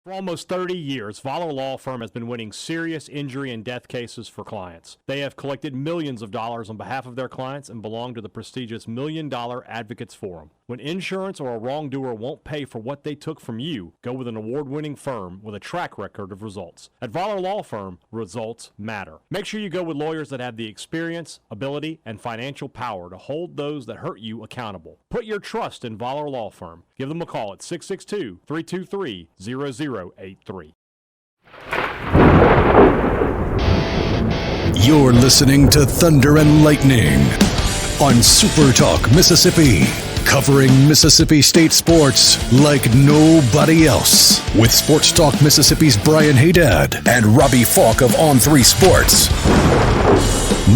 For almost 30 years, Voller Law Firm has been winning serious injury and death cases for clients. They have collected millions of dollars on behalf of their clients and belong to the prestigious $1 Million Advocates Forum. When insurance or a wrongdoer won't pay for what they took from you, go with an award-winning firm with a track record of results. At Voller Law Firm, results matter. Make sure you go with lawyers that have the experience, ability, and financial power to hold those that hurt you accountable. Put your trust in Voller Law Firm. Give them a call at 662-323-0083. You're listening to Thunder and Lightning on SuperTalk Mississippi, covering Mississippi State sports like nobody else. With Sports Talk Mississippi's Brian Hadad and Robbie Faulk of On3 Sports.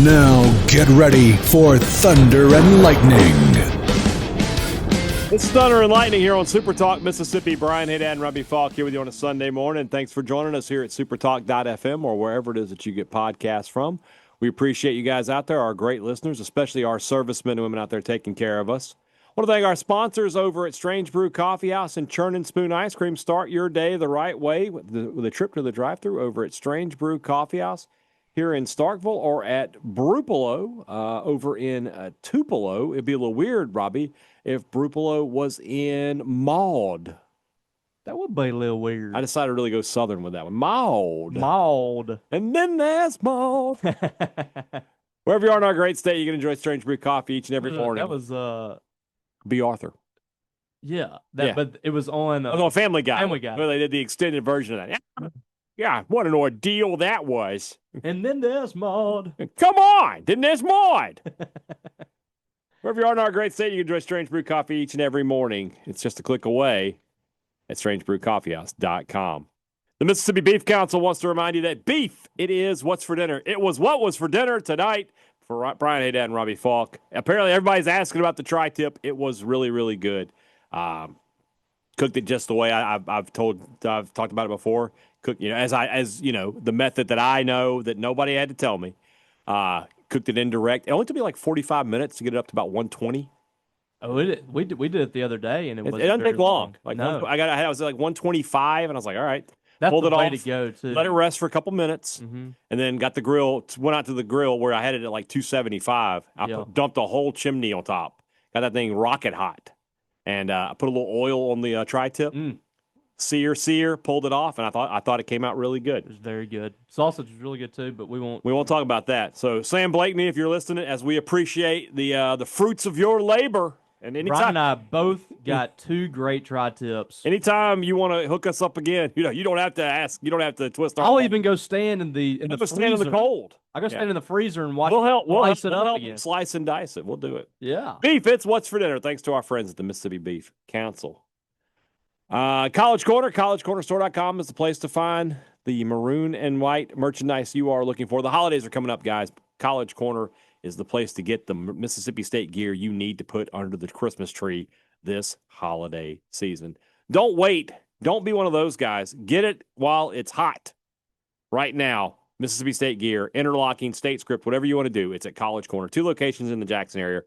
Now get ready for Thunder and Lightning. It's Thunder and Lightning here on SuperTalk Mississippi. Brian Hadad and Robbie Faulk here with you on a Sunday morning. Thanks for joining us here at supertalk.fm or wherever it is that you get podcasts from. We appreciate you guys out there, our great listeners, especially our servicemen and women out there taking care of us. I want to thank our sponsors over at Strange Brew Coffee House and Churn and Spoon Ice Cream. Start your day the right way with a trip to the drive-thru over at Strange Brew Coffee House here in Starkville, or at Brupolo over in Tupelo. It'd be a little weird, Robbie, if Brupolo was in Maud. That would be a little weird. I decided to really go southern with that one. Maud. Maud. And then there's Maud. Wherever you are in our great state, you can enjoy Strange Brew Coffee each and every morning. That was B. Arthur. Yeah, Yeah. But it was on Family Guy. Family Guy. Well, they did the extended version of that. Yeah, what an ordeal that was. And then there's Maud. Come on, then there's Maud. Wherever you are in our great state, you can enjoy Strange Brew Coffee each and every morning. It's just a click away at strangebrewcoffeehouse.com. The Mississippi Beef Council wants to remind you that beef, it is what's for dinner. It was what was for dinner tonight for Brian Hadad and Robbie Faulk. Apparently, everybody's asking about the tri-tip. It was really, really good. Cooked it just the way I've talked about it before. Cooked, as the method that I know that nobody had to tell me. Cooked it indirect. It only took me like 45 minutes to get it up to about 120. Oh, we did it the other day, and it doesn't take long. Like no. I was at like 125, and I was like, all right. That's pulled the it way off, to go, too. Let it rest for a couple minutes, and then got the grill. Went out to the grill where I had it at like 275. I dumped a whole chimney on top. Got that thing rocket hot, and I put a little oil on the tri-tip. Sear, pulled it off, and I thought it came out really good. It was very good. Sausage was really good too, but we won't talk about that. So Sam Blakeney, if you're listening, as we appreciate the fruits of your labor. And anytime, Brian and I both got two great tri-tips. Anytime you want to hook us up again, you don't have to ask. You don't have to twist our I'll even go stand in the freezer. Stand in the cold. I go stand in the freezer and watch. We'll slice it up again. Slice and dice it. We'll do it. Yeah. Beef, it's what's for dinner. Thanks to our friends at the Mississippi Beef Council. College Corner, collegecornerstore.com is the place to find the maroon and white merchandise you are looking for. The holidays are coming up, guys. College Corner is the place to get the Mississippi State gear you need to put under the Christmas tree this holiday season. Don't wait. Don't be one of those guys. Get it while it's hot. Right now, Mississippi State gear, interlocking, state script, whatever you want to do, it's at College Corner. 2 locations in the Jackson area.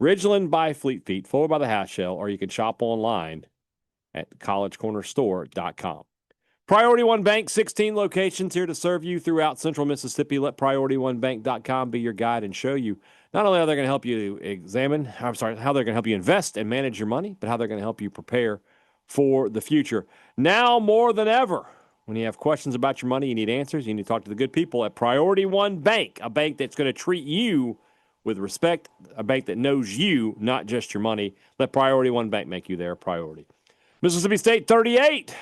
Ridgeland by Fleet Feet, Fuller by the Half Shell, or you can shop online at collegecornerstore.com. Priority One Bank, 16 locations here to serve you throughout central Mississippi. Let PriorityOneBank.com be your guide and show you not only how they're going to help you how they're going to help you invest and manage your money, but how they're going to help you prepare for the future. Now more than ever, when you have questions about your money, you need answers, you need to talk to the good people at Priority One Bank, a bank that's going to treat you with respect, a bank that knows you, not just your money. Let Priority One Bank make you their priority. Mississippi State 38,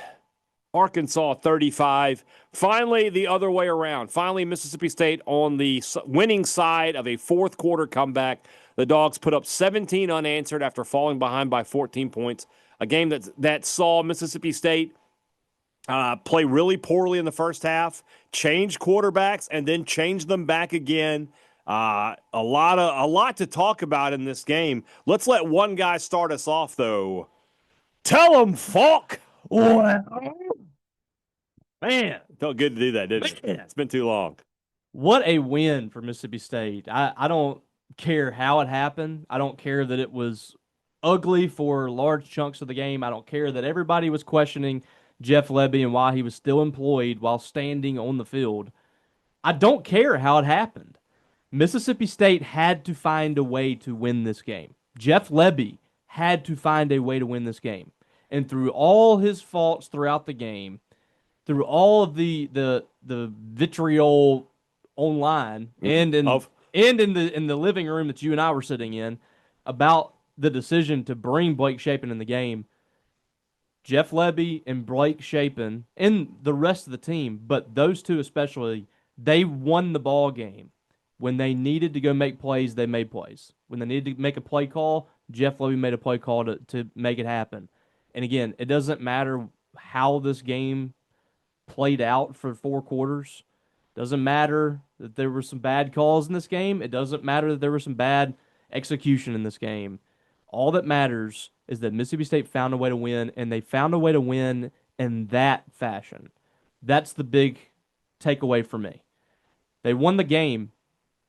Arkansas 35. Finally, the other way around. Finally, Mississippi State on the winning side of a fourth quarter comeback. The Dogs put up 17 unanswered after falling behind by 14 points. A game that saw Mississippi State play really poorly in the first half, change quarterbacks, and then change them back again. A lot to talk about in this game. Let's let one guy start us off, though. Tell him, Faulk. Man, Felt good to do that, didn't it? It's been too long. What a win for Mississippi State. I don't care how it happened. I don't care that it was ugly for large chunks of the game. I don't care that everybody was questioning Jeff Lebby and why he was still employed while standing on the field. I don't care how it happened. Mississippi State had to find a way to win this game. Jeff Lebby had to find a way to win this game. And through all his faults throughout the game, through all of the vitriol online and in the living room that you and I were sitting in about the decision to bring Blake Shapen in the game, Jeff Lebby and Blake Shapen and the rest of the team, but those two especially, they won the ball game. When they needed to go make plays, they made plays. When they needed to make a play call, Jeff Lebby made a play call to make it happen. And again, it doesn't matter how this game played out for 4 quarters. Doesn't matter that there were some bad calls in this game. It doesn't matter that there was some bad execution in this game. All that matters is that Mississippi State found a way to win, and they found a way to win in that fashion. That's the big takeaway for me. They won the game,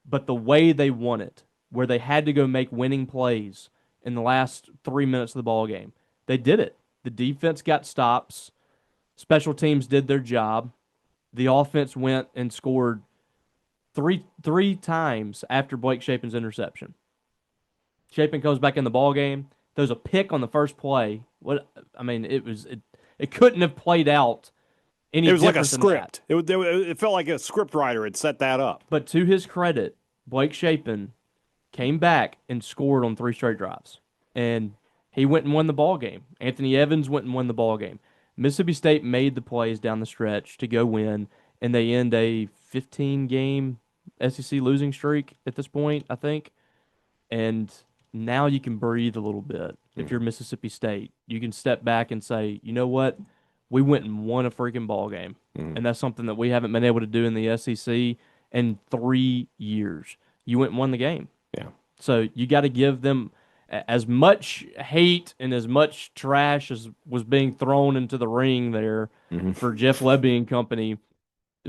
but the way they won it, where they had to go make winning plays in the last 3 minutes of the ball game, they did it. The defense got stops. Special teams did their job. The offense went and scored three times after Blake Shapen's interception. Shapen goes back in the ball game. There's a pick on the first play. It couldn't have played out any. It was like a different than script. It felt like a script writer had set that up. But to his credit, Blake Shapen came back and scored on 3 straight drives, and he went and won the ball game. Anthony Evans went and won the ball game. Mississippi State made the plays down the stretch to go win, and they end a 15-game SEC losing streak at this point, I think. And now you can breathe a little bit. If you're Mississippi State, you can step back and say, you know what? We went and won a freaking ball game. And that's something that we haven't been able to do in the SEC in 3 years. You went and won the game. Yeah. So you got to give them as much hate and as much trash as was being thrown into the ring there for Jeff Lebby and company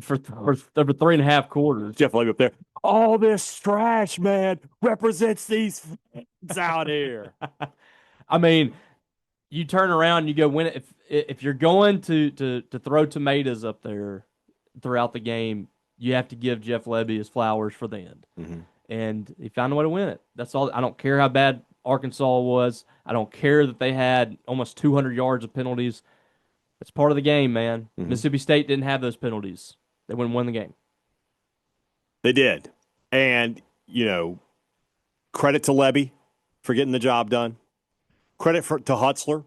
for 3.5 quarters. Jeff Lebby up there. All this trash, man, represents these fans out here. I mean, you turn around and you go win it. If you're going to throw tomatoes up there throughout the game, you have to give Jeff Lebby his flowers for the end. And he found a way to win it. That's all. I don't care how bad Arkansas was. I don't care that they had almost 200 yards of penalties. It's part of the game, man. Mississippi State didn't have those penalties. They wouldn't win the game. They did. And, credit to Lebby for getting the job done. Credit to Hutzler,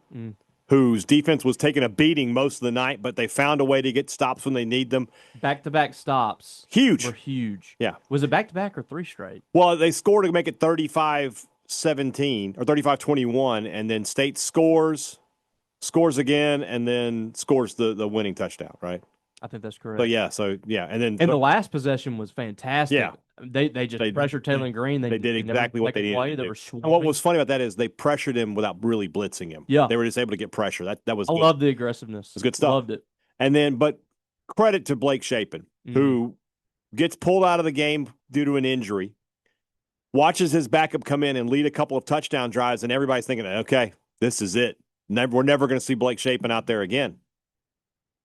whose defense was taking a beating most of the night, but they found a way to get stops when they need them. Back-to-back stops. Huge. Were huge. Yeah. Was it back-to-back or 3 straight? Well, they scored to make it 35-17 or 35-21, and then State scores again, and then scores the winning touchdown, right? I think that's correct. And then the last possession was fantastic. Yeah. They pressured Taylor Green. They did exactly what they needed to do. And what was funny about that is they pressured him without really blitzing him. Yeah. They were just able to get pressure. That was I good. love the aggressiveness. It's good stuff. Loved it. And then, but credit to Blake Shapen, who gets pulled out of the game due to an injury, watches his backup come in and lead a couple of touchdown drives, and everybody's thinking, okay, this is it. We're never going to see Blake Shapen out there again.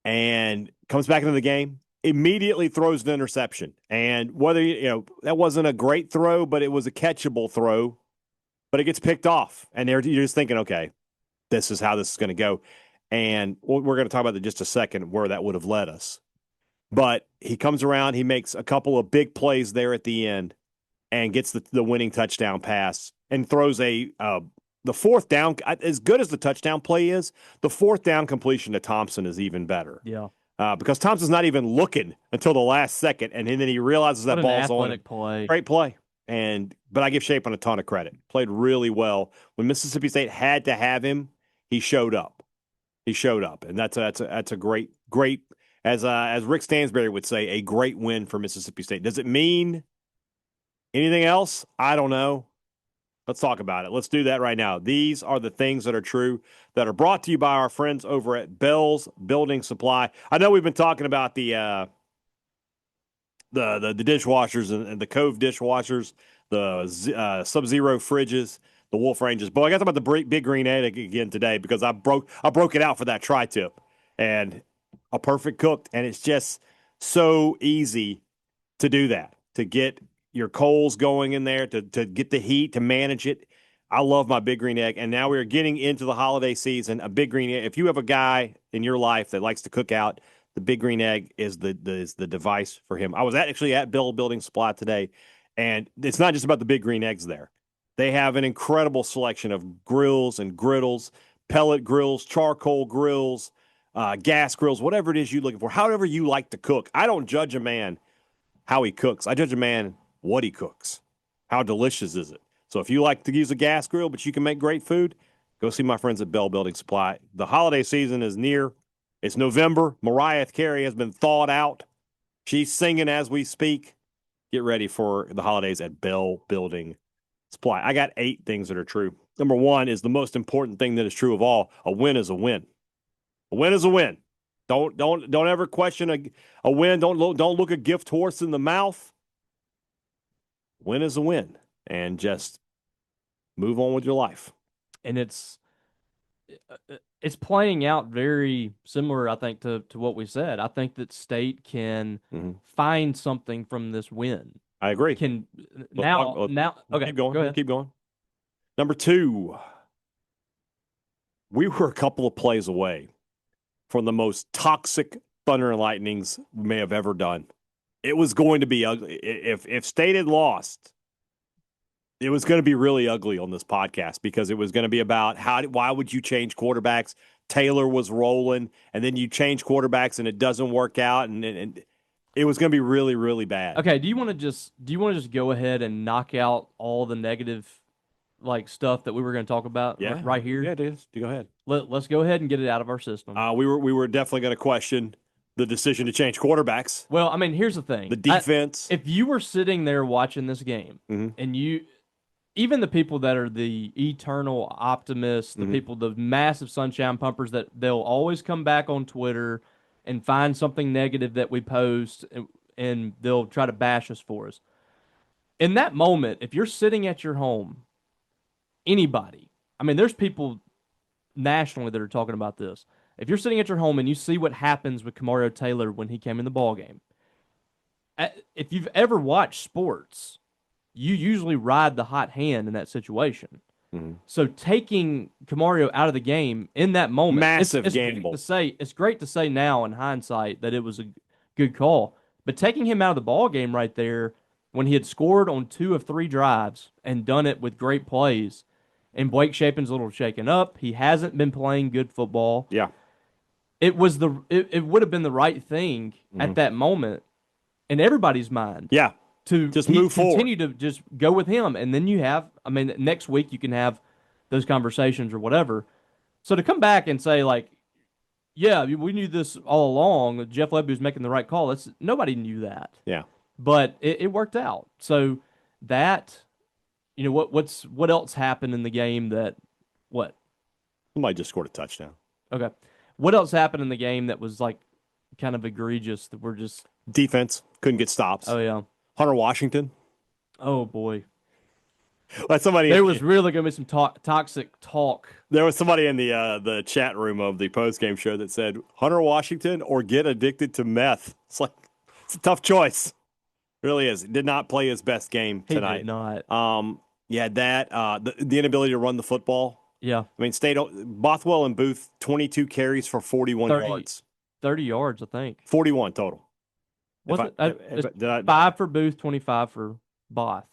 And comes back into the game, immediately throws an interception. And whether, that wasn't a great throw, but it was a catchable throw, but it gets picked off. And you're just thinking, okay, this is how this is going to go. And we're going to talk about that in just a second, where that would have led us. But he comes around, he makes a couple of big plays there at the end and gets the winning touchdown pass and throws the 4th down. As good as the touchdown play is, the 4th down completion to Thompson is even better. Yeah. Because Thompson's not even looking until the last second, and then he realizes that ball's on him. Play. Great play. But I give Shapen a ton of credit. Played really well. When Mississippi State had to have him, he showed up. And that's a great, as Rick Stansberry would say, a great win for Mississippi State. Does it mean anything else? I don't know. Let's talk about it. Let's do that right now. These are the things that are true, that are brought to you by our friends over at Bell's Building Supply. I know we've been talking about the dishwashers and the Cove dishwashers, the Sub-Zero fridges, the Wolf Ranges. But I got to talk about the Big Green Egg again today because I broke it out for that tri-tip. and a perfect cooked. And it's just so easy to do that, to get your coals going in there, to get the heat, to manage it. I love my Big Green Egg. And now we are getting into the holiday season. A Big Green Egg. If you have a guy in your life that likes to cook out, the Big Green Egg is the device for him. I was actually at Bell Building Supply today, and it's not just about the Big Green Eggs there. They have an incredible selection of grills and griddles, pellet grills, charcoal grills, gas grills, whatever it is you're looking for, however you like to cook. I don't judge a man how he cooks. I judge a man what he cooks. How delicious is it? So if you like to use a gas grill, but you can make great food, go see my friends at Bell Building Supply. The holiday season is near. It's November. Mariah Carey has been thawed out. She's singing as we speak. Get ready for the holidays at Bell Building Supply. I got 8 things that are true. Number 1 is the most important thing that is true of all. A win is a win. A win is a win. Don't ever question a win. Don't look a gift horse in the mouth. Win is a win, and just move on with your life. And it's playing out very similar, I think, to what we said. I think that State can find something from this win. I agree. Okay. Keep going. Go ahead. Keep going. Number 2, we were a couple of plays away from the most toxic Thunder and Lightnings we may have ever done. It was going to be ugly. If State had lost, it was going to be really ugly on this podcast, because it was going to be about why would you change quarterbacks? Taylor was rolling, and then you change quarterbacks and it doesn't work out, and it was going to be really, really bad. Okay, do you want to just go ahead and knock out all the negative stuff that we were going to talk about right here? Yeah, it is. Go ahead. Let's go ahead and get it out of our system. We were definitely going to question the decision to change quarterbacks. Well, I mean, here's the thing. The defense. If you were sitting there watching this game, and even the people that are the eternal optimists, the people, the massive sunshine pumpers, that they'll always come back on Twitter and find something negative that we post, and they'll try to bash us for us. In that moment, if you're sitting at your home, anybody, I mean, there's people nationally that are talking about this. If you're sitting at your home and you see what happens with Kamario Taylor when he came in the ballgame, if you've ever watched sports, you usually ride the hot hand in that situation. So taking Kamario out of the game in that moment, massive it's gamble. It's great to say now in hindsight that it was a good call, but taking him out of the ballgame right there when he had scored on 2 of 3 drives and done it with great plays, and Blake Shapen's a little shaken up. He hasn't been playing good football. Yeah. It would have been the right thing at that moment in everybody's mind. Yeah. To just move forward. Continue to just go with him. And then you have, I mean, next week you can have those conversations or whatever. So to come back and say, yeah, we knew this all along, Jeff Lebby was making the right call. Nobody knew that. Yeah. But it worked out. So that, what else happened in the game what? Somebody just scored a touchdown. Okay. What else happened in the game that was kind of egregious that we're just... Defense. Couldn't get stops. Oh, yeah. Hunter Washington. Oh, boy. There was really going to be some toxic talk. There was somebody in the chat room of the postgame show that said, Hunter Washington or get addicted to meth. It's a tough choice. It really is. Did not play his best game tonight. He did not. Yeah, that, the inability to run the football. Yeah. I mean, Bothwell and Booth, 22 carries for 41 yards. 30 yards, I think. 41 total. Was it? 5 for Booth, 25 for Both.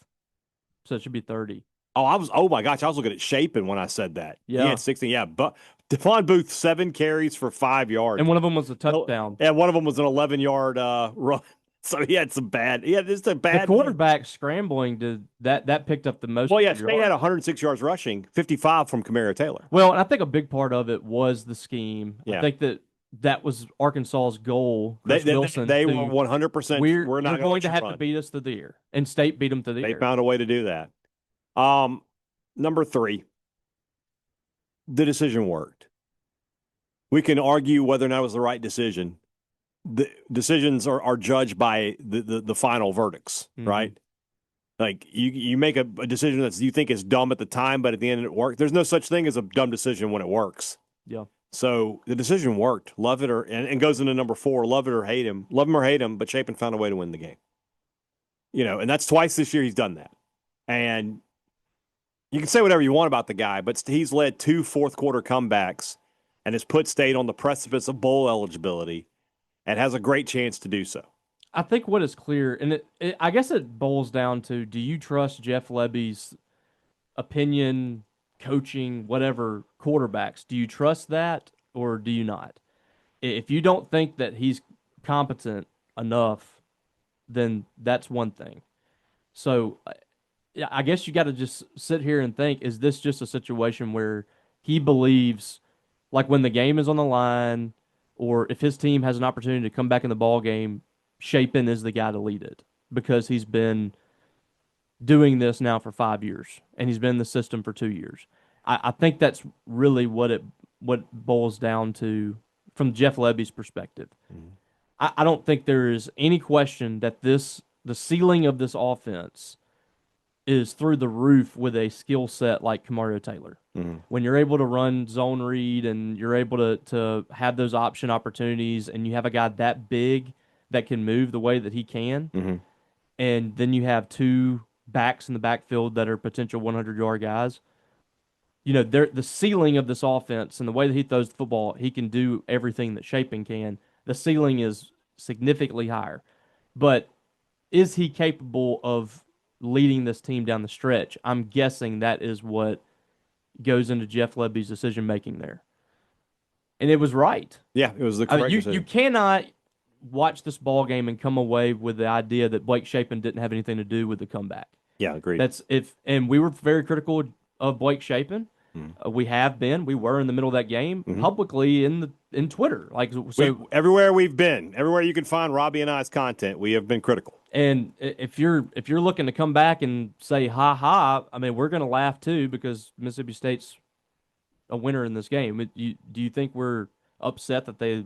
So it should be 30. Oh my gosh, I was looking at Shapen when I said that. Yeah. He had 16. Yeah, but Devon Booth, 7 carries for 5 yards. And one of them was a touchdown. Yeah, one of them was an 11-yard run. So he had some bad. Yeah, this is a bad. The quarterback scrambling that picked up the most. Well, yeah, State had 106 yards rushing, 55 from Kamario Taylor. Well, and I think a big part of it was the scheme. Yeah. I think that was Arkansas's goal. Wilson, they were 100%. We're not going to have to beat us through the air, and State beat them through the air. They found a way to do that. Number 3, the decision worked. We can argue whether or not it was the right decision. The decisions are judged by the final verdicts, right? Like you make a decision that you think is dumb at the time, but at the end it worked. There's no such thing as a dumb decision when it works. Yeah. So the decision worked. Love it and goes into number 4. Love it or hate him. Love him or hate him, but Shapen found a way to win the game. And that's twice this year he's done that. And you can say whatever you want about the guy, but he's led 2 fourth-quarter comebacks and has put State on the precipice of bowl eligibility and has a great chance to do so. I think what is clear, and I guess it boils down to, do you trust Jeff Lebby's opinion, coaching, whatever, quarterbacks? Do you trust that or do you not? If you don't think that he's competent enough, then that's one thing. So I guess you got to just sit here and think, is this just a situation where he believes, like when the game is on the line, or if his team has an opportunity to come back in the ball game, Shapen is the guy to lead it because he's been doing this now for 5 years and he's been in the system for 2 years. I think that's really what boils down to from Jeff Lebby's perspective. Mm-hmm. I don't think there is any question that the ceiling of this offense is through the roof with a skill set like Kamario Taylor. Mm-hmm. When you're able to run zone read and you're able to have those option opportunities and you have a guy that big that can move the way that he can, mm-hmm. and then you have 2 backs in the backfield that are potential 100-yard guys, the ceiling of this offense and the way that he throws the football, he can do everything that Shapen can. The ceiling is significantly higher. But is he capable of leading this team down the stretch? I'm guessing that is what goes into Jeff Lebby's decision-making there. And it was right. Yeah, it was the correct decision. You cannot watch this ball game and come away with the idea that Blake Shapen didn't have anything to do with the comeback. Yeah, agreed. And we were very critical of Blake Shapen. We were in the middle of that game publicly in Twitter. Everywhere we've been, everywhere you can find Robbie and I's content, we have been critical. And if you're looking to come back and say ha ha, I mean, we're going to laugh too because Mississippi State's a winner in this game. Do you think we're upset that they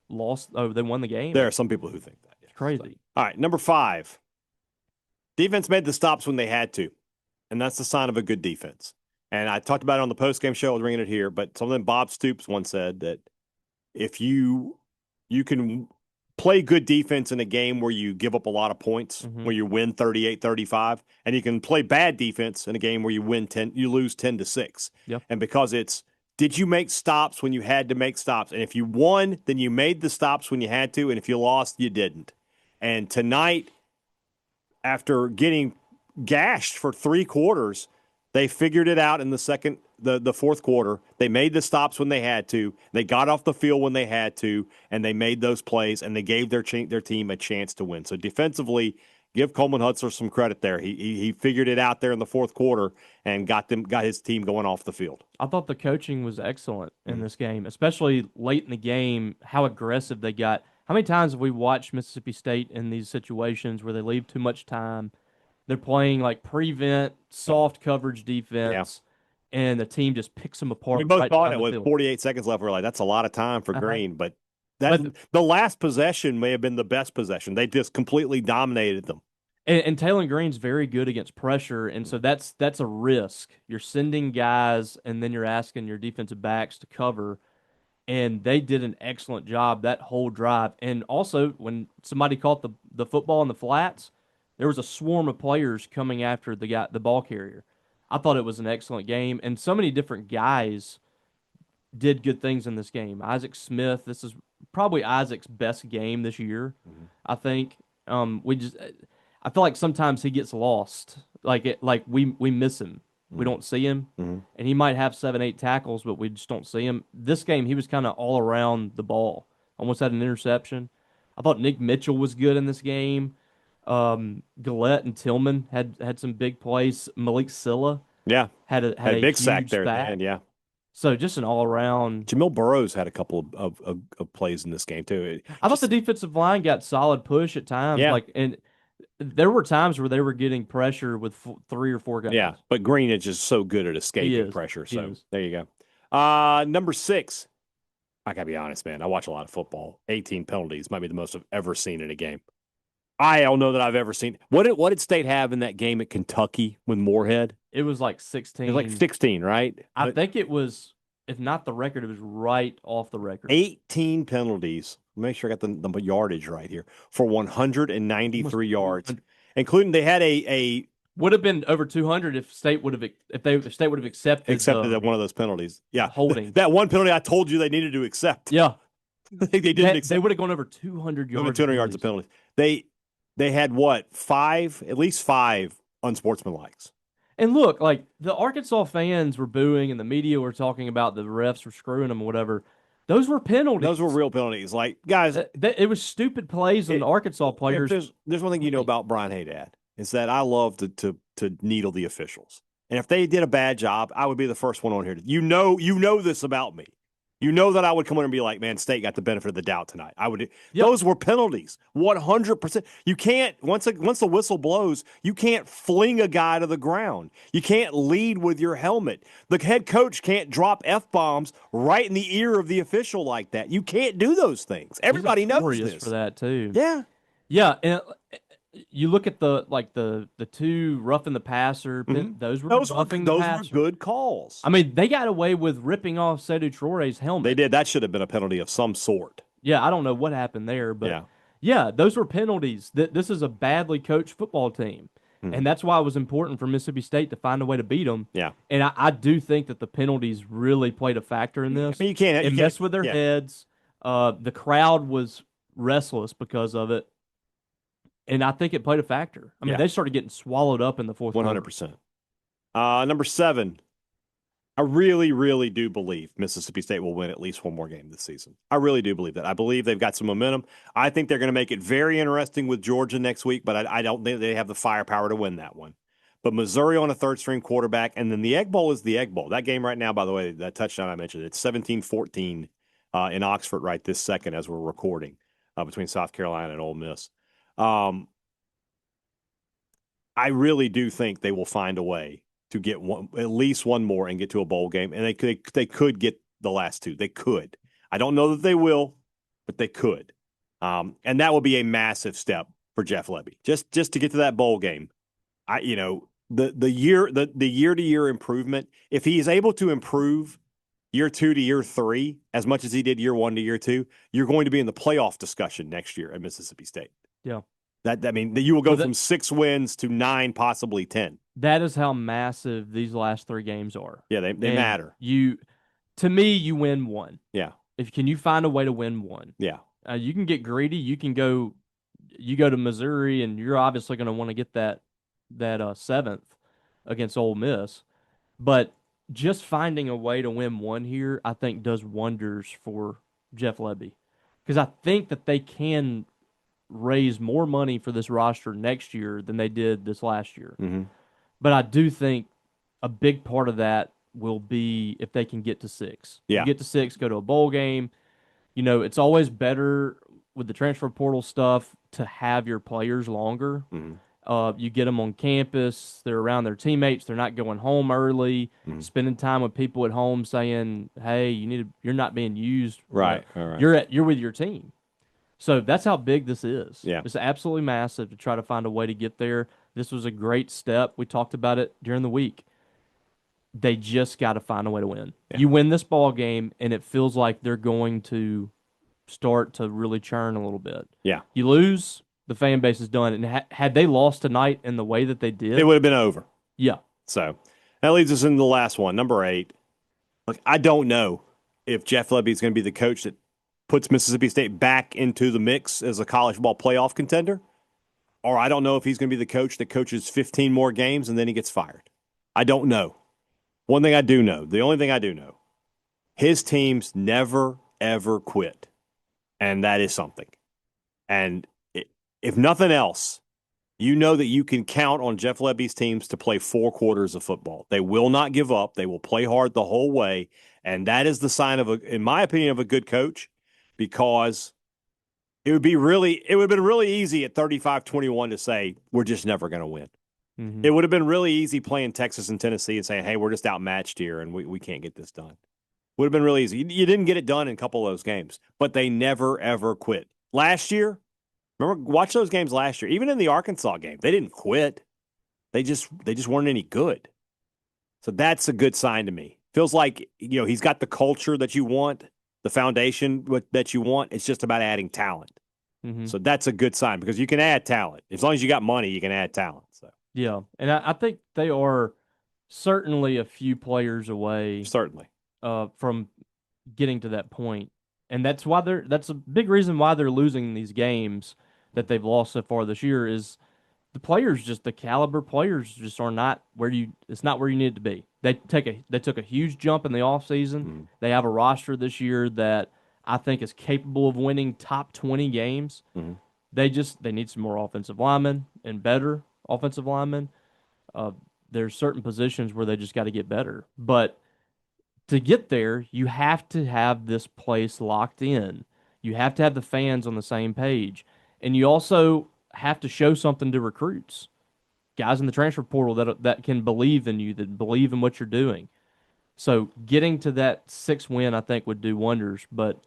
lost? Oh, they won the game. There are some people who think that. Yeah. It's crazy. All right, number 5. Defense made the stops when they had to, and that's the sign of a good defense. And I talked about it on the postgame show. I was bringing it here, but something Bob Stoops once said that if you can play good defense in a game where you give up a lot of points, where you win 38-35, and you can play bad defense in a game where you lose 10-6. Yep. And because did you make stops when you had to make stops? And if you won, then you made the stops when you had to, and if you lost, you didn't. And tonight, after getting gashed for 3 quarters, they figured it out in the fourth quarter. They made the stops when they had to. They got off the field when they had to, and they made those plays, and they gave their team a chance to win. So defensively, give Coleman Hutzler some credit there. He figured it out there in the fourth quarter and got his team going off the field. I thought the coaching was excellent in this game, especially late in the game, how aggressive they got. How many times have we watched Mississippi State in these situations where they leave too much time? They're playing like prevent, soft coverage defense, and the team just picks them apart. We both thought it with 48 seconds left. We're like, that's a lot of time for Green, but the last possession may have been the best possession. They just completely dominated them. And Taylor Green's very good against pressure, and so that's a risk. You're sending guys, and then you're asking your defensive backs to cover, and they did an excellent job that whole drive. And also, when somebody caught the football in the flats, there was a swarm of players coming after the ball carrier. I thought it was an excellent game, and so many different guys did good things in this game. Isaac Smith, this is probably Isaac's best game this year, I think. I feel like sometimes he gets lost. We miss him. We don't see him, and he might have 7-8 tackles, but we just don't see him. This game, he was kind of all around the ball. Almost had an interception. I thought Nick Mitchell was good in this game. Gillette and Tillman had some big plays. Malik Silla, had a big sack there sack. At the end, yeah. So just an all around. Jamil Burrows had a couple of plays in this game too. I thought the defensive line got solid push at times. Yeah. And there were times where they were getting pressure with 3 or 4 guys. Yeah, but Green is just so good at escaping pressure. So there you go. Number 6. I gotta be honest, man. I watch a lot of football. 18 penalties might be the most I've ever seen in a game. I don't know that I've ever seen. What did State have in that game at Kentucky with Moorhead? It was like 16. It was like 16, right? I think it was if not the record, it was right off the record. 18 penalties. Make sure I got the yardage right here for 193 yards, including they had a would have been over 200 if State would have accepted one of those penalties. Yeah, holding that one penalty I told you they needed to accept. Yeah, they didn't accept. They would have gone over 200 yards. Over 200 yards of penalties. They had what, at least five unsportsmanlikes. And look, like the Arkansas fans were booing and the media were talking about the refs were screwing them or whatever. Those were penalties. Those were real penalties. Like, guys, it was stupid plays on the Arkansas players. There's one thing you know about Brian Hadad is that I love to needle the officials. And if they did a bad job, I would be the first one on here. You know this about me. You know that I would come in and be like, man, State got the benefit of the doubt tonight. I would. Yep. Those were penalties, 100%. You can't once the whistle blows, you can't fling a guy to the ground. You can't lead with your helmet. The head coach can't drop F-bombs right in the ear of the official like that. You can't do those things. Everybody knows this for that too. Yeah, yeah. And you look at the two roughing the passer. Those were good calls. I mean, they got away with ripping off Seydou Traore's helmet. They did. That should have been a penalty of some sort. Yeah, I don't know what happened there, but yeah, those were penalties. This is a badly coached football team, and that's why it was important for Mississippi State to find a way to beat them. Yeah, and I do think that the penalties really played a factor in this. I mean, you messed with their heads. The crowd was restless because of it. And I think it played a factor. I mean, they started getting swallowed up in the fourth quarter. 100%. Number 7, I really, really do believe Mississippi State will win at least one more game this season. I really do believe that. I believe they've got some momentum. I think they're going to make it very interesting with Georgia next week, but I don't think they have the firepower to win that one. But Missouri on a third-string quarterback, and then the Egg Bowl is the Egg Bowl. That game right now, by the way, that touchdown I mentioned, it's 17-14 in Oxford right this second as we're recording between South Carolina and Ole Miss. I really do think they will find a way to get at least one more and get to a bowl game, and they could get the last two. They could. I don't know that they will, but they could, and that will be a massive step for Jeff Lebby just to get to that bowl game. The year-to-year improvement. If he is able to improve year 2 to year 3 as much as he did year 1 to year 2, you're going to be in the playoff discussion next year at Mississippi State. Yeah. You will go from 6 wins to 9, possibly 10. That is how massive these last 3 games are. Yeah, they matter. To me, you win one. Yeah. Can you find a way to win one? Yeah. You can get greedy. You go to Missouri, and you're obviously going to want to get that 7th against Ole Miss. But just finding a way to win one here, I think, does wonders for Jeff Lebby. Because I think that they can raise more money for this roster next year than they did this last year. Mm-hmm. But I do think a big part of that will be if they can get to 6. Yeah. You get to 6, go to a bowl game. It's always better with the transfer portal stuff to have your players longer. Mm-hmm. You get them on campus. They're around their teammates. They're not going home early, spending time with people at home saying, hey, you're not being used. Right. All right. You're with your team. So that's how big this is. Yeah. It's absolutely massive to try to find a way to get there. This was a great step. We talked about it during the week. They just got to find a way to win. Yeah. You win this ball game, and it feels like they're going to start to really churn a little bit. Yeah. You lose, the fan base is done. And had they lost tonight in the way that they did, it would have been over. Yeah. So that leads us into the last one, number 8. Look, I don't know if Jeff Lebby is going to be the coach that puts Mississippi State back into the mix as a college ball playoff contender, or I don't know if he's going to be the coach that coaches 15 more games and then he gets fired. I don't know. One thing I do know, the only thing I do know, his teams never, ever quit, and that is something. And if nothing else, you know that you can count on Jeff Lebby's teams to play 4 quarters of football. They will not give up. They will play hard the whole way, and that is the sign of, in my opinion, of a good coach. Because it would have been really easy at 35-21 to say, we're just never going to win. Mm-hmm. It would have been really easy playing Texas and Tennessee and saying, hey, we're just outmatched here and we can't get this done. Would have been really easy. You didn't get it done in a couple of those games, but they never, ever quit. Last year, remember, watch those games last year. Even in the Arkansas game, they didn't quit. They just weren't any good. So that's a good sign to me. Feels like, he's got the culture that you want, the foundation that you want. It's just about adding talent. Mm-hmm. So that's a good sign because you can add talent. As long as you got money, you can add talent. So yeah, and I think they are certainly a few players away certainly from getting to that point. And that's a big reason why they're losing these games that they've lost so far this year is the caliber players just are not it's not where you need it to be. They took a huge jump in the offseason. Mm-hmm. They have a roster this year that I think is capable of winning top 20 games. Mm-hmm. They need some more offensive linemen and better offensive linemen. There's certain positions where they just got to get better. But to get there, you have to have this place locked in. You have to have the fans on the same page. And you also have to show something to recruits. Guys in the transfer portal that can believe in you, that believe in what you're doing. So getting to that 6th win, I think, would do wonders. But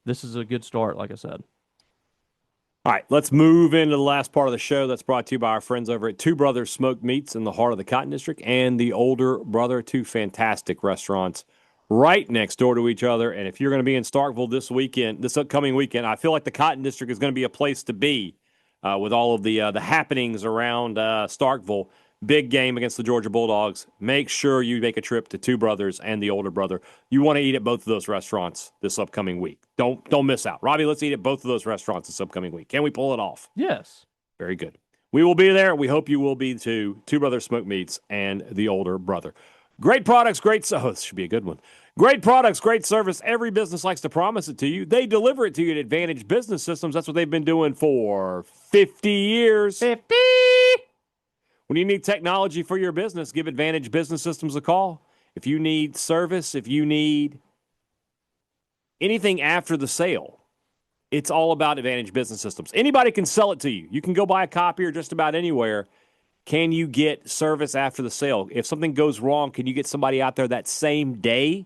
this is a good start, like I said. All right, let's move into the last part of the show that's brought to you by our friends over at Two Brothers Smoked Meats in the heart of the Cotton District and the Older Brother, two fantastic restaurants right next door to each other. And if you're going to be in Starkville this upcoming weekend, I feel like the Cotton District is going to be a place to be with all of the happenings around Starkville. Big game against the Georgia Bulldogs. Make sure you make a trip to Two Brothers and the Older Brother. You want to eat at both of those restaurants this upcoming week. Don't miss out. Robbie, let's eat at both of those restaurants this upcoming week. Can we pull it off? Yes. Very good. We will be there. We hope you will be too. Two Brothers Smoked Meats and the Older Brother. Great products, this should be a good one. Great products, great service. Every business likes to promise it to you. They deliver it to you at Advantage Business Systems. That's what they've been doing for 50 years. 50. When you need technology for your business, give Advantage Business Systems a call. If you need service, if you need anything after the sale, it's all about Advantage Business Systems. Anybody can sell it to you. You can go buy a copier just about anywhere. Can you get service after the sale? If something goes wrong, can you get somebody out there that same day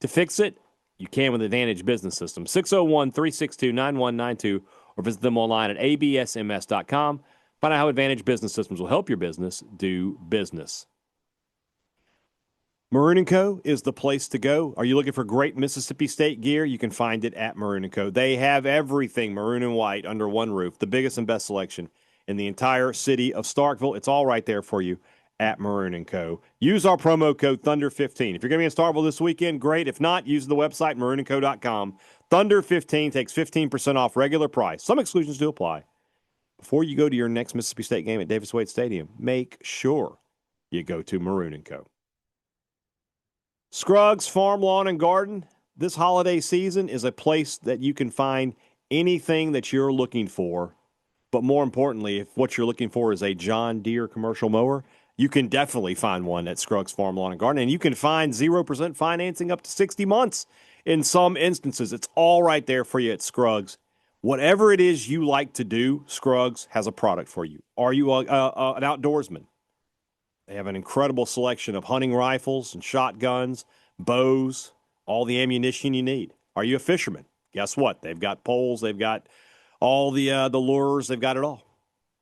to fix it? You can with Advantage Business Systems. 601-362-9192 or visit them online at absms.com. Find out how Advantage Business Systems will help your business do business. Maroon & Co. is the place to go. Are you looking for great Mississippi State gear? You can find it at Maroon & Co. They have everything maroon and white under one roof, the biggest and best selection in the entire city of Starkville. It's all right there for you at Maroon & Co. Use our promo code Thunder15. If you're going to be in Starkville this weekend, great. If not, use the website maroonandco.com. Thunder15 takes 15% off regular price. Some exclusions do apply. Before you go to your next Mississippi State game at Davis Wade Stadium, make sure you go to Maroon & Co. Scruggs Farm, Lawn, and Garden. This holiday season is a place that you can find anything that you're looking for. But more importantly, if what you're looking for is a John Deere commercial mower, you can definitely find one at Scruggs Farm, Lawn, and Garden. And you can find 0% financing up to 60 months in some instances. It's all right there for you at Scruggs. Whatever it is you like to do, Scruggs has a product for you. Are you an outdoorsman? They have an incredible selection of hunting rifles and shotguns, bows, all the ammunition you need. Are you a fisherman? Guess what? They've got poles. They've got all the lures. They've got it all.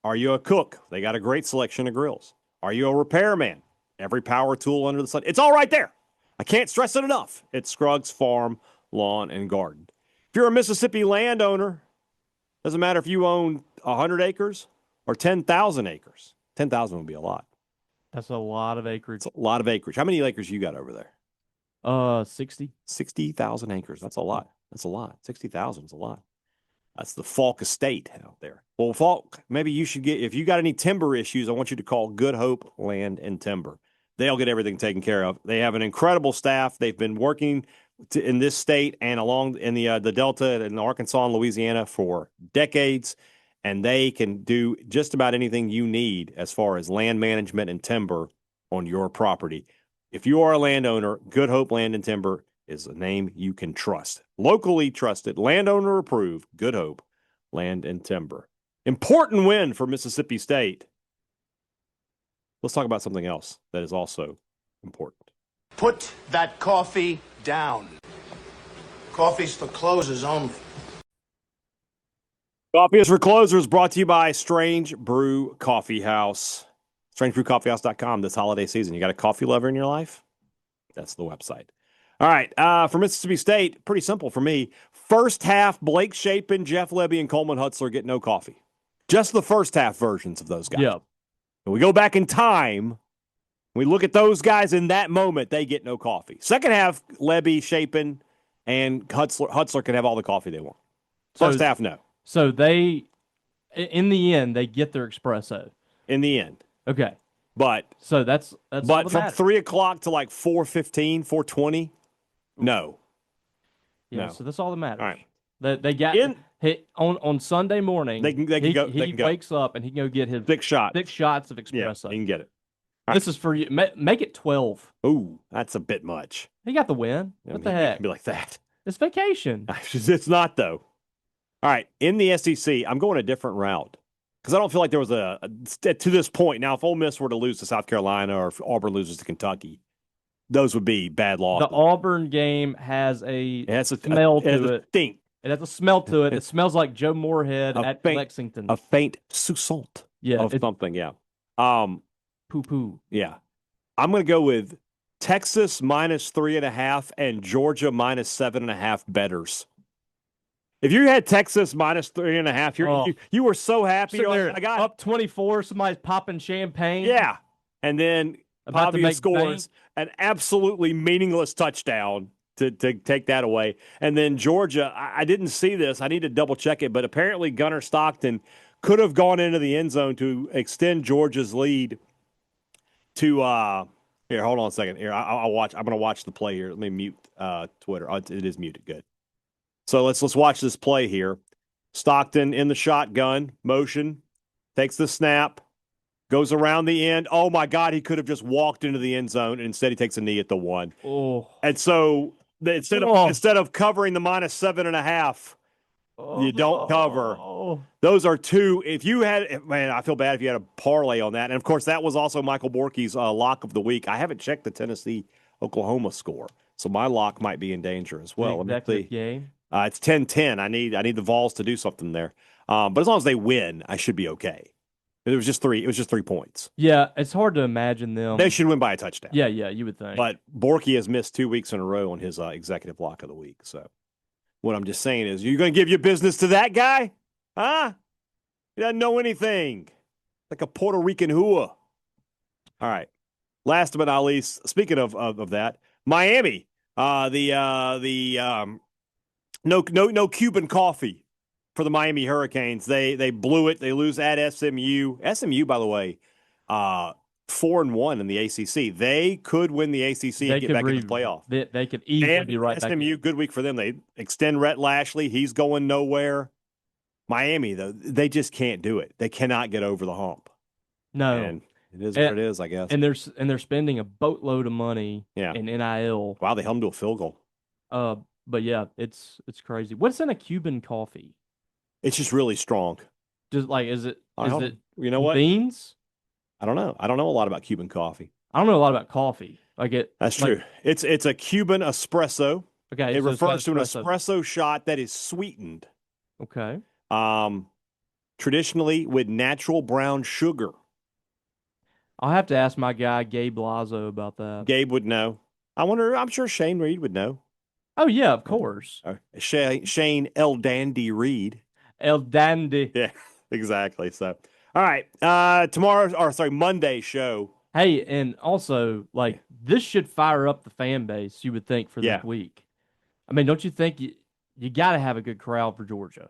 Are you a cook? They got a great selection of grills. Are you a repairman? Every power tool under the sun. It's all right there. I can't stress it enough. It's Scruggs Farm, Lawn, and Garden. If you're a Mississippi landowner, doesn't matter if you own 100 acres or 10,000 acres. 10,000 would be a lot. That's a lot of acreage. It's a lot of acreage. How many acres you got over there? 60. 60,000 acres. That's a lot. 60,000 is a lot. That's the Faulk estate out there. Well, Faulk, maybe you should if you got any timber issues, I want you to call Good Hope Land and Timber. They'll get everything taken care of. They have an incredible staff. They've been working in this state and along in the Delta and Arkansas and Louisiana for decades, and they can do just about anything you need as far as land management and timber on your property. If you are a landowner, Good Hope Land and Timber is a name you can trust. Locally trusted, landowner approved, Good Hope Land and Timber. Important win for Mississippi State. Let's talk about something else that is also important. Put that coffee down. Coffee's for closers only. Coffee is for closers, brought to you by Strange Brew Coffee House. StrangeBrewCoffeehouse.com this holiday season. You got a coffee lover in your life? That's the website. All right. For Mississippi State, pretty simple for me. First half, Blake Shapen, Jeff Lebby, and Coleman Hutzler get no coffee. Just the first half versions of those guys. Yeah. When we go back in time, we look at those guys in that moment, they get no coffee. Second half, Lebby, Shapen, and Hutzler can have all the coffee they want. First half, no. So they, in the end, they get their espresso. In the end. Okay. But that's from 3 o'clock to like 4:15, 4:20, no. Yeah, no. so that's all that matters. All right. They got on Sunday morning. He wakes up and he can go get his 6 shots. 6 shots of espresso. Yeah, he can get it. This is for you. Make it 12. Ooh, that's a bit much. He got the win. What the heck? Be like that. It's vacation. It's not though. All right, in the SEC, I'm going a different route because I don't feel like there was to this point. Now, if Ole Miss were to lose to South Carolina or if Auburn loses to Kentucky, those would be bad losses. The Auburn game has a smell to it. Stink. It has a smell to it. It smells like Joe Moorhead at Lexington. A faint soupçon of something. Yeah. Poo-poo. Yeah. I'm going to go with Texas -3.5 and Georgia -7.5 betters. If you had Texas -3.5, you were so happy. You're like, I got up 24. Somebody's popping champagne. Yeah. And then Pavia scores an absolutely meaningless touchdown to take that away. And then Georgia, I didn't see this. I need to double check it. But apparently Gunnar Stockton could have gone into the end zone to extend Georgia's lead to here, hold on a second. Here, I'll watch. I'm going to watch the play here. Let me mute Twitter. It is muted. Good. So let's watch this play here. Stockton in the shotgun motion, takes the snap, goes around the end. Oh my God, he could have just walked into the end zone, and instead he takes a knee at the 1. Oh. And so instead of covering the -7.5, you don't cover. Those are two. If you had, man, I feel bad if you had a parlay on that. And of course, that was also Michael Borky's lock of the week. I haven't checked the Tennessee-Oklahoma score, so my lock might be in danger as well. Let me see. Game. It's 10-10. I need the Vols to do something there. But as long as they win, I should be okay. It was just 3 points. Yeah, it's hard to imagine them. They should win by a touchdown. Yeah, you would think. But Borky has missed 2 weeks in a row on his executive lock of the week. So what I'm just saying is, you're going to give your business to that guy? Huh? He doesn't know anything. Like a Puerto Rican hua. All right. Last but not least, speaking of that, Miami, no Cuban coffee for the Miami Hurricanes. They blew it. They lose at SMU. SMU, by the way, 4-1 in the ACC. They could win the ACC and get back into the playoff. They could easily be right back. SMU, good week for them. They extend Rhett Lashley. He's going nowhere. Miami, though, they just can't do it. They cannot get over the hump. No. And it is what it is, I guess. And they're spending a boatload of money in NIL. Wow, they held them to a field goal. But yeah, it's crazy. What's in a Cuban coffee? It's just really strong. Just like is it you know what? Beans? I don't know. I don't know a lot about Cuban coffee. I don't know a lot about coffee. That's true. It's a Cuban espresso. Okay. It refers to an espresso shot that is sweetened. Okay. Traditionally with natural brown sugar. I'll have to ask my guy Gabe Lazo about that. Gabe would know. I'm sure Shane Reed would know. Oh yeah, of course. Shane El Dandy Reed. El Dandy. Yeah, exactly. So, all right. Monday show. Hey, and also, this should fire up the fan base, you would think, for this week. I mean, don't you think you got to have a good crowd for Georgia?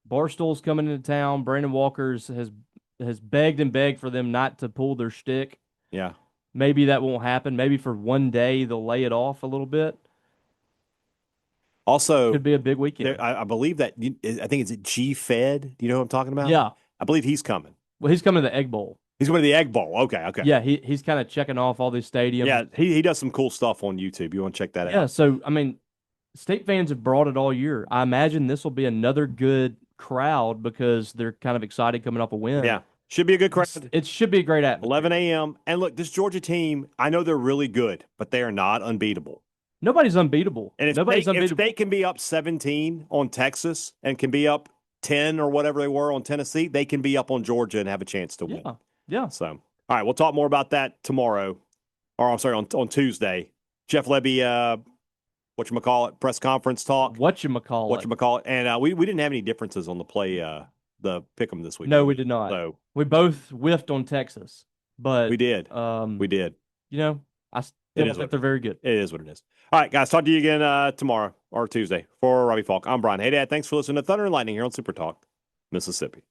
Barstool's coming into town. Brandon Walker's has begged and begged for them not to pull their shtick. Yeah. Maybe that won't happen. Maybe for one day they'll lay it off a little bit. Also, could be a big weekend. I believe that. I think it's G-Fed. Do you know what I'm talking about? Yeah. I believe he's coming. Well, he's coming to the Egg Bowl. He's going to the Egg Bowl. Okay. Yeah, he's kind of checking off all these stadiums. Yeah, he does some cool stuff on YouTube. You want to check that out? Yeah, so, I mean, State fans have brought it all year. I imagine this will be another good crowd because they're kind of excited coming off a win. Yeah, should be a good crowd. It should be a great atmosphere. 11 a.m. And look, this Georgia team, I know they're really good, but they are not unbeatable. Nobody's unbeatable. And if they can be up 17 on Texas and can be up 10 or whatever they were on Tennessee, they can be up on Georgia and have a chance to win. Yeah. So, all right, we'll talk more about that tomorrow. Or I'm sorry, on Tuesday. Jeff Lebby, whatchamacallit, press conference talk. Whatchamacallit. And we didn't have any differences on the play, the pick'em this week. No, we did not. So we both whiffed on Texas, but we did. We did. I still think they're very good. It is what it is. All right, guys. Talk to you again tomorrow or Tuesday. For Robbie Faulk, I'm Brian. Hey, Dad. Thanks for listening to Thunder and Lightning here on Super Talk, Mississippi.